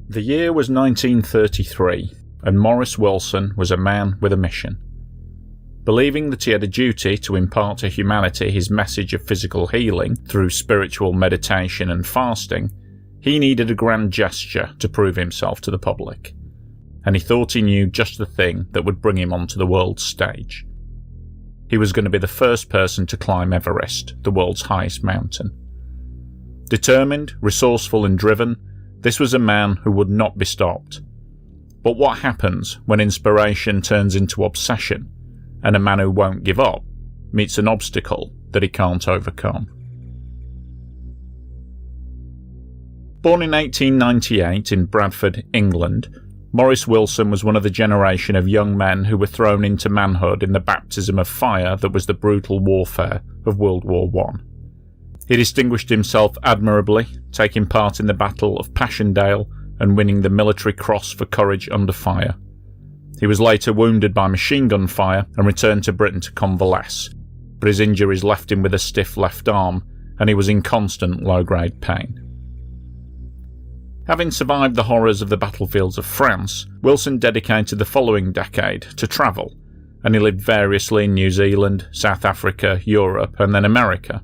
The year was 1933, and Maurice Wilson was a man with a mission. Believing that he had a duty to impart to humanity his message of physical healing through spiritual meditation and fasting, he needed a grand gesture to prove himself to the public. And he thought he knew just the thing that would bring him onto the world stage. He was going to be the first person to climb Everest, the world's highest mountain. Determined, resourceful and driven, this was a man who would not be stopped. But what happens when inspiration turns into obsession, and a man who won't give up meets an obstacle that he can't overcome? Born in 1898 in Bradford, England, Maurice Wilson was one of the generation of young men who were thrown into manhood in the baptism of fire that was the brutal warfare of World War I. He distinguished himself admirably, taking part in the Battle of Passchendaele and winning the Military Cross for courage under fire. He was later wounded by machine gun fire and returned to Britain to convalesce, but his injuries left him with a stiff left arm, and he was in constant low-grade pain. Having survived the horrors of the battlefields of France, Wilson dedicated the following decade to travel, and he lived variously in New Zealand, South Africa, Europe, and then America.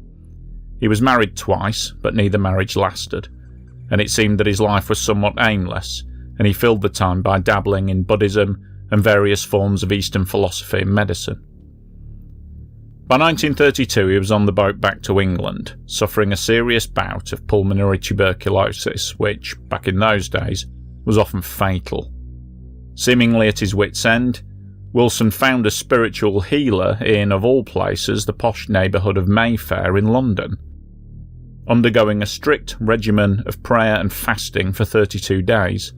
He was married twice, but neither marriage lasted, and it seemed that his life was somewhat aimless, and he filled the time by dabbling in Buddhism and various forms of Eastern philosophy and medicine. By 1932 he was on the boat back to England, suffering a serious bout of pulmonary tuberculosis which, back in those days, was often fatal. Seemingly at his wits' end, Wilson found a spiritual healer in, of all places, the posh neighbourhood of Mayfair in London. Undergoing a strict regimen of prayer and fasting for 32 days,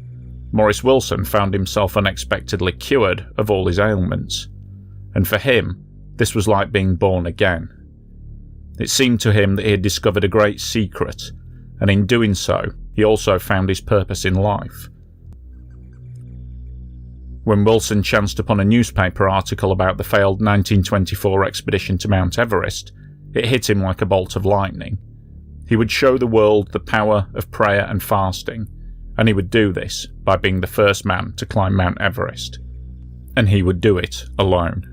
Maurice Wilson found himself unexpectedly cured of all his ailments, and for him, this was like being born again. It seemed to him that he had discovered a great secret, and in doing so, he also found his purpose in life. When Wilson chanced upon a newspaper article about the failed 1924 expedition to Mount Everest, it hit him like a bolt of lightning. He would show the world the power of prayer and fasting, and he would do this by being the first man to climb Mount Everest. And he would do it alone.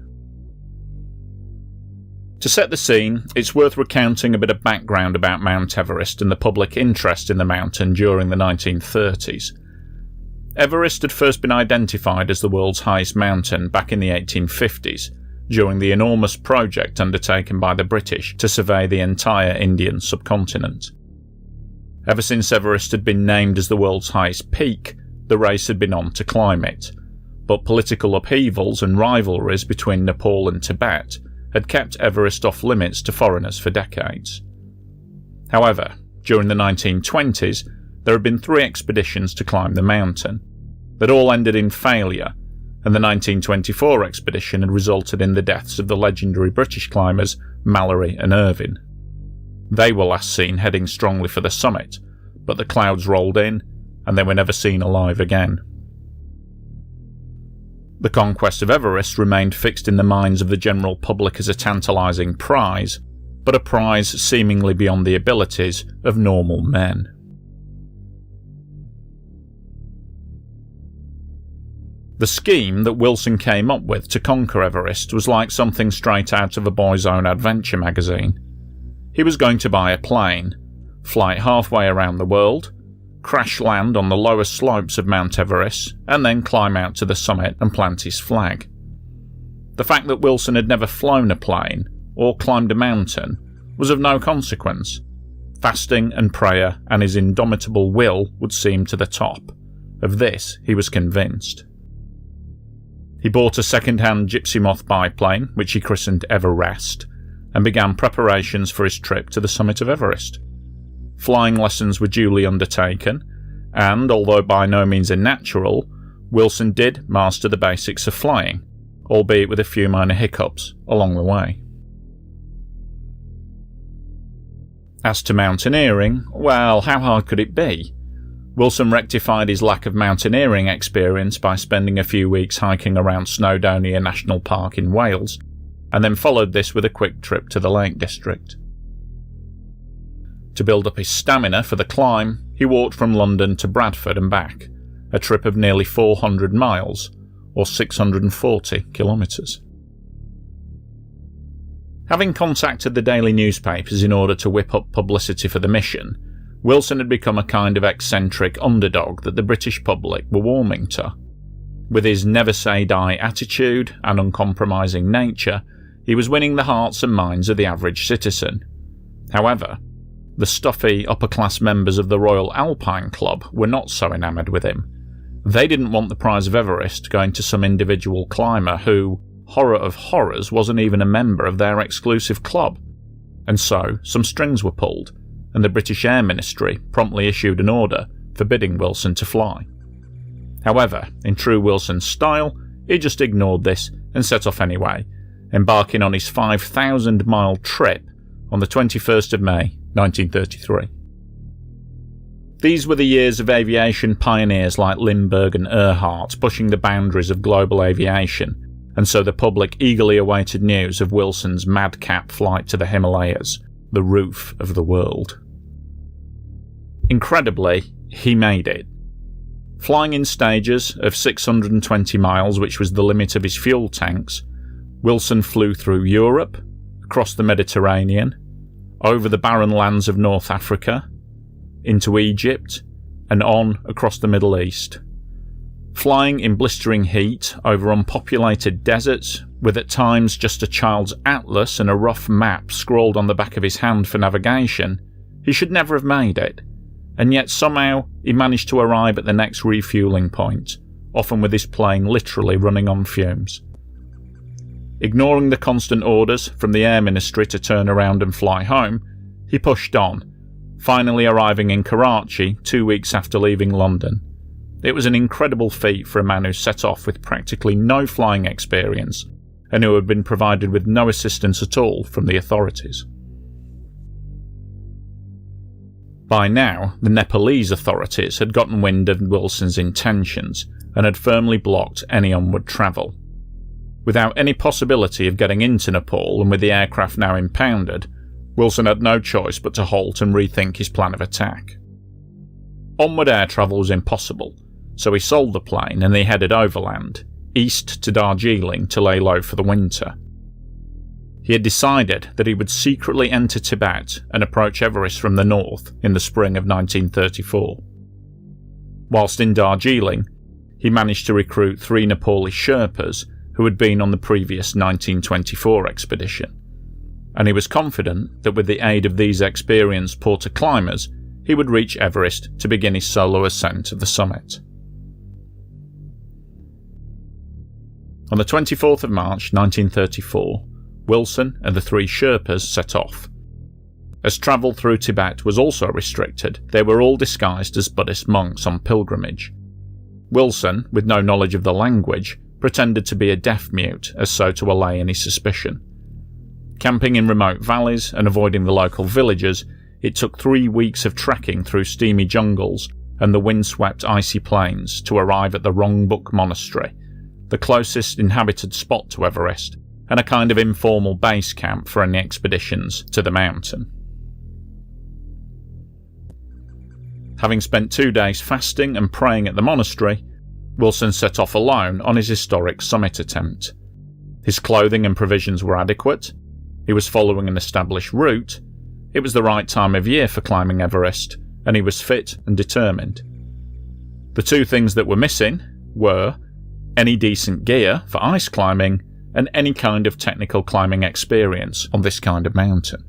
To set the scene, it's worth recounting a bit of background about Mount Everest and the public interest in the mountain during the 1930s. Everest had first been identified as the world's highest mountain back in the 1850s, during the enormous project undertaken by the British to survey the entire Indian subcontinent. Ever since Everest had been named as the world's highest peak, the race had been on to climb it, but political upheavals and rivalries between Nepal and Tibet had kept Everest off limits to foreigners for decades. However, during the 1920s, there had been 3 expeditions to climb the mountain, but all ended in failure, and the 1924 expedition had resulted in the deaths of the legendary British climbers Mallory and Irvine. They were last seen heading strongly for the summit, but the clouds rolled in, and they were never seen alive again. The conquest of Everest remained fixed in the minds of the general public as a tantalising prize, but a prize seemingly beyond the abilities of normal men. The scheme that Wilson came up with to conquer Everest was like something straight out of a boy's own adventure magazine. He was going to buy a plane, fly it halfway around the world, crash land on the lowest slopes of Mount Everest, and then climb out to the summit and plant his flag. The fact that Wilson had never flown a plane or climbed a mountain was of no consequence. Fasting and prayer and his indomitable will would see him to the top. Of this he was convinced. He bought a second-hand Gypsy Moth biplane, which he christened Everest, and began preparations for his trip to the summit of Everest. Flying lessons were duly undertaken, and, although by no means a natural, Wilson did master the basics of flying, albeit with a few minor hiccups along the way. As to mountaineering, well, how hard could it be? Wilson rectified his lack of mountaineering experience by spending a few weeks hiking around Snowdonia National Park in Wales, and then followed this with a quick trip to the Lake District. To build up his stamina for the climb, he walked from London to Bradford and back, a trip of nearly 400 miles, or 640 kilometres. Having contacted the daily newspapers in order to whip up publicity for the mission, Wilson had become a kind of eccentric underdog that the British public were warming to. With his never-say-die attitude and uncompromising nature, he was winning the hearts and minds of the average citizen. However, the stuffy, upper-class members of the Royal Alpine Club were not so enamoured with him. They didn't want the prize of Everest going to some individual climber who, horror of horrors, wasn't even a member of their exclusive club. And so, some strings were pulled, and the British Air Ministry promptly issued an order forbidding Wilson to fly. However, in true Wilson style, he just ignored this and set off anyway, embarking on his 5,000-mile trip on the 21st of May, 1933. These were the years of aviation pioneers like Lindbergh and Earhart pushing the boundaries of global aviation, and so the public eagerly awaited news of Wilson's madcap flight to the Himalayas, the roof of the world. Incredibly, he made it. Flying in stages of 620 miles, which was the limit of his fuel tanks, Wilson flew through Europe, across the Mediterranean, over the barren lands of North Africa, into Egypt, and on across the Middle East. Flying in blistering heat over unpopulated deserts, with at times just a child's atlas and a rough map scrawled on the back of his hand for navigation, he should never have made it. And yet somehow he managed to arrive at the next refuelling point, often with his plane literally running on fumes. Ignoring the constant orders from the Air Ministry to turn around and fly home, he pushed on, finally arriving in Karachi 2 weeks after leaving London. It was an incredible feat for a man who set off with practically no flying experience and who had been provided with no assistance at all from the authorities. By now, the Nepalese authorities had gotten wind of Wilson's intentions and had firmly blocked any onward travel. Without any possibility of getting into Nepal and with the aircraft now impounded, Wilson had no choice but to halt and rethink his plan of attack. Onward air travel was impossible, so he sold the plane and they headed overland, east to Darjeeling to lay low for the winter. He had decided that he would secretly enter Tibet and approach Everest from the north in the spring of 1934. Whilst in Darjeeling, he managed to recruit 3 Nepalese Sherpas who had been on the previous 1924 expedition, and he was confident that with the aid of these experienced porter climbers, he would reach Everest to begin his solo ascent of the summit. On the 24th of March 1934, Wilson and the 3 Sherpas set off. As travel through Tibet was also restricted, they were all disguised as Buddhist monks on pilgrimage. Wilson, with no knowledge of the language, pretended to be a deaf-mute as so to allay any suspicion. Camping in remote valleys and avoiding the local villages, it took 3 weeks of trekking through steamy jungles and the windswept icy plains to arrive at the Rongbuk Monastery, the closest inhabited spot to Everest, and a kind of informal base camp for any expeditions to the mountain. Having spent 2 days fasting and praying at the monastery, Wilson set off alone on his historic summit attempt. His clothing and provisions were adequate, he was following an established route, it was the right time of year for climbing Everest, and he was fit and determined. The 2 things that were missing were any decent gear for ice climbing and any kind of technical climbing experience on this kind of mountain.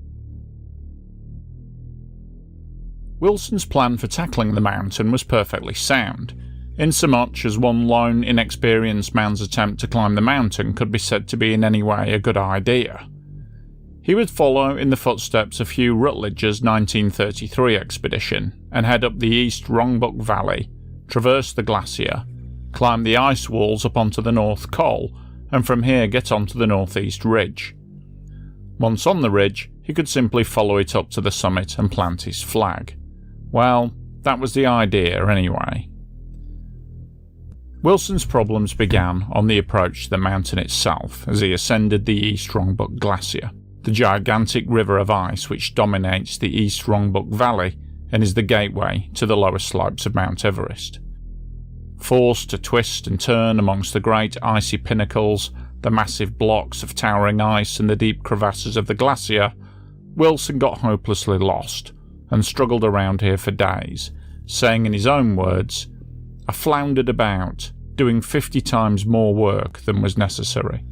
Wilson's plan for tackling the mountain was perfectly sound, insomuch as one lone, inexperienced man's attempt to climb the mountain could be said to be in any way a good idea. He would follow in the footsteps of Hugh Rutledge's 1933 expedition and head up the East Rongbuk Valley, traverse the glacier, climb the ice walls up onto the North Col, and from here get onto the Northeast Ridge. Once on the ridge, he could simply follow it up to the summit and plant his flag. Well, that was the idea anyway. Wilson's problems began on the approach to the mountain itself as he ascended the East Rongbuk Glacier, the gigantic river of ice which dominates the East Rongbuk Valley and is the gateway to the lower slopes of Mount Everest. Forced to twist and turn amongst the great icy pinnacles, the massive blocks of towering ice and the deep crevasses of the glacier, Wilson got hopelessly lost and struggled around here for days, saying in his own words, "I floundered about, doing 50 times more work than was necessary."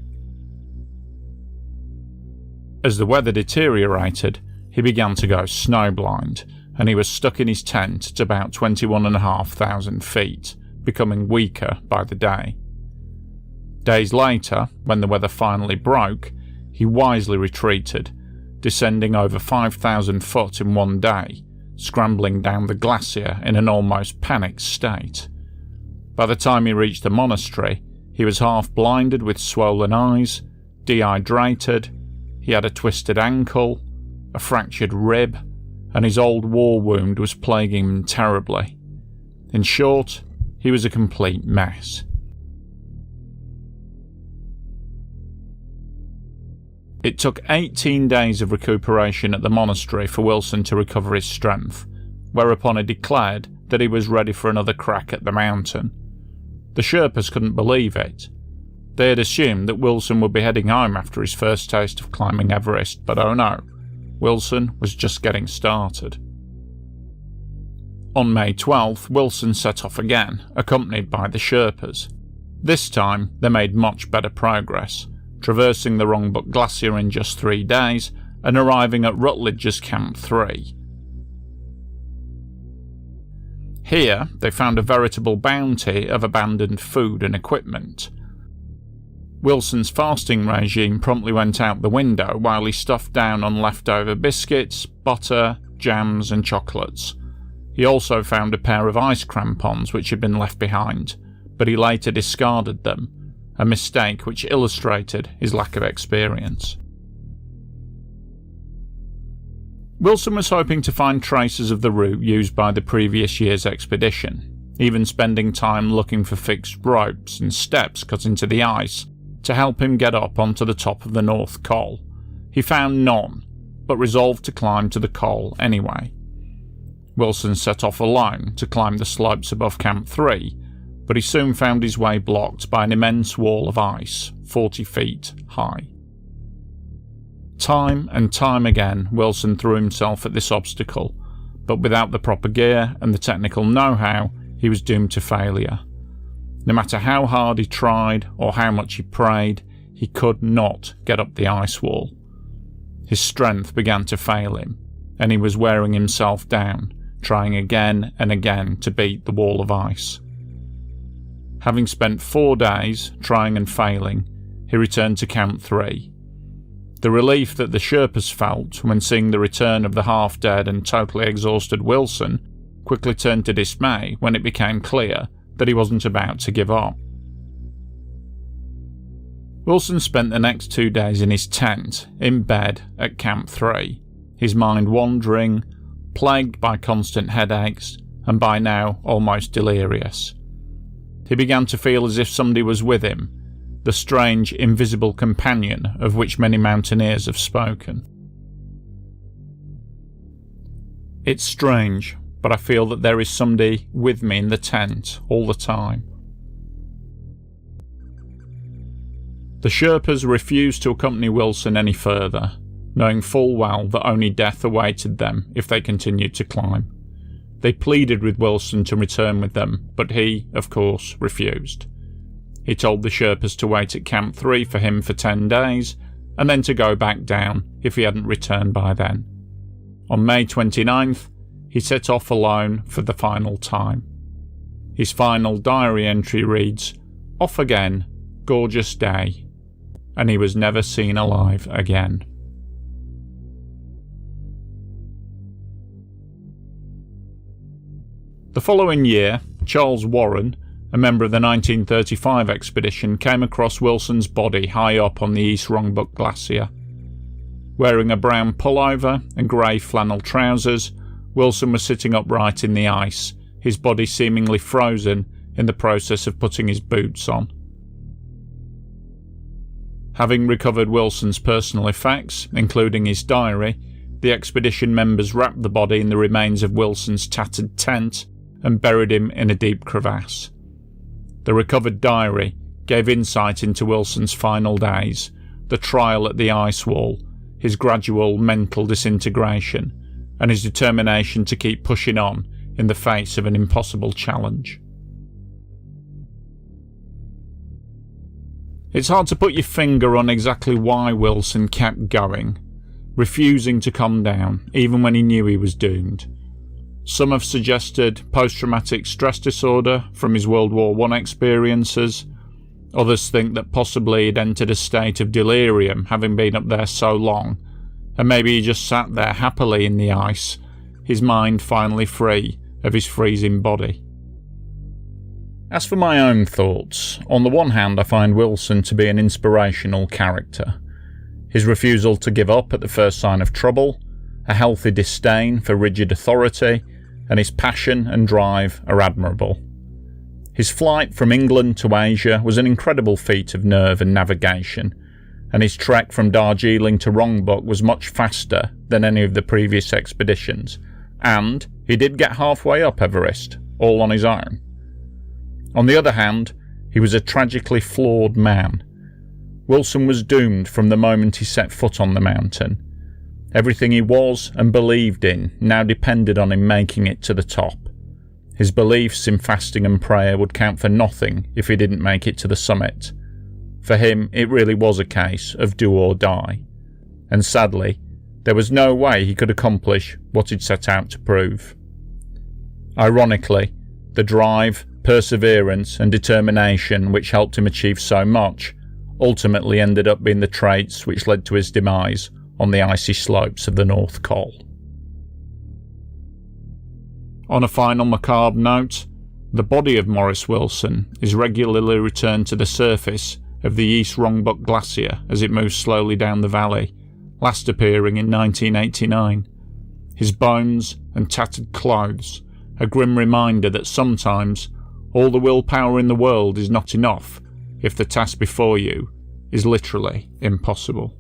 As the weather deteriorated, he began to go snowblind, and he was stuck in his tent at about 21,500 feet, becoming weaker by the day. Days later, when the weather finally broke, he wisely retreated, descending over 5,000 foot in one day, scrambling down the glacier in an almost panicked state. By the time he reached the monastery, he was half blinded with swollen eyes, dehydrated, he had a twisted ankle, a fractured rib, and his old war wound was plaguing him terribly. In short, he was a complete mess. It took 18 days of recuperation at the monastery for Wilson to recover his strength, whereupon he declared that he was ready for another crack at the mountain. The Sherpas couldn't believe it. They had assumed that Wilson would be heading home after his first taste of climbing Everest, but oh no, Wilson was just getting started. On May 12th, Wilson set off again, accompanied by the Sherpas. This time, they made much better progress, traversing the Rongbuk Glacier in just 3 days and arriving at Rutledge's Camp 3. Here, they found a veritable bounty of abandoned food and equipment. Wilson's fasting regime promptly went out the window while he stuffed down on leftover biscuits, butter, jams and chocolates. He also found a pair of ice crampons which had been left behind, but he later discarded them, a mistake which illustrated his lack of experience. Wilson was hoping to find traces of the route used by the previous year's expedition, even spending time looking for fixed ropes and steps cut into the ice to help him get up onto the top of the North Col. He found none, but resolved to climb to the col anyway. Wilson set off alone to climb the slopes above Camp 3, but he soon found his way blocked by an immense wall of ice, 40 feet high. Time and time again, Wilson threw himself at this obstacle, but without the proper gear and the technical know-how, he was doomed to failure. No matter how hard he tried or how much he prayed, he could not get up the ice wall. His strength began to fail him, and he was wearing himself down, trying again and again to beat the wall of ice. Having spent 4 days trying and failing, he returned to Camp 3. The relief that the Sherpas felt when seeing the return of the half-dead and totally exhausted Wilson quickly turned to dismay when it became clear that he wasn't about to give up. Wilson spent the next 2 days in his tent, in bed at Camp 3, his mind wandering, plagued by constant headaches, and by now almost delirious. He began to feel as if somebody was with him, the strange, invisible companion of which many mountaineers have spoken. It's strange, but I feel that there is somebody with me in the tent all the time. The Sherpas refused to accompany Wilson any further, knowing full well that only death awaited them if they continued to climb. They pleaded with Wilson to return with them, but he, of course, refused. He told the Sherpas to wait at Camp 3 for him for 10 days, and then to go back down if he hadn't returned by then. On May 29th, he set off alone for the final time. His final diary entry reads, "Off again, gorgeous day," and he was never seen alive again. The following year, Charles Warren, a member of the 1935 expedition, came across Wilson's body high up on the East Rongbuk Glacier. Wearing a brown pullover and grey flannel trousers, Wilson was sitting upright in the ice, his body seemingly frozen in the process of putting his boots on. Having recovered Wilson's personal effects, including his diary, the expedition members wrapped the body in the remains of Wilson's tattered tent and buried him in a deep crevasse. The recovered diary gave insight into Wilson's final days, the trial at the ice wall, his gradual mental disintegration, and his determination to keep pushing on in the face of an impossible challenge. It's hard to put your finger on exactly why Wilson kept going, refusing to calm down even when he knew he was doomed. Some have suggested post-traumatic stress disorder from his World War I experiences. Others think that possibly he'd entered a state of delirium having been up there so long, and maybe he just sat there happily in the ice, his mind finally free of his freezing body. As for my own thoughts, on the one hand I find Wilson to be an inspirational character. His refusal to give up at the first sign of trouble, a healthy disdain for rigid authority, and his passion and drive are admirable. His flight from England to Asia was an incredible feat of nerve and navigation, and his trek from Darjeeling to Rongbuk was much faster than any of the previous expeditions, and he did get halfway up Everest, all on his own. On the other hand, he was a tragically flawed man. Wilson was doomed from the moment he set foot on the mountain. Everything he was and believed in now depended on him making it to the top. His beliefs in fasting and prayer would count for nothing if he didn't make it to the summit. For him, it really was a case of do or die. And sadly, there was no way he could accomplish what he'd set out to prove. Ironically, the drive, perseverance and determination which helped him achieve so much ultimately ended up being the traits which led to his demise on the icy slopes of the North Col. On a final macabre note, the body of Maurice Wilson is regularly returned to the surface of the East Rongbuk Glacier as it moves slowly down the valley, last appearing in 1989. His bones and tattered clothes, a grim reminder that sometimes all the willpower in the world is not enough if the task before you is literally impossible.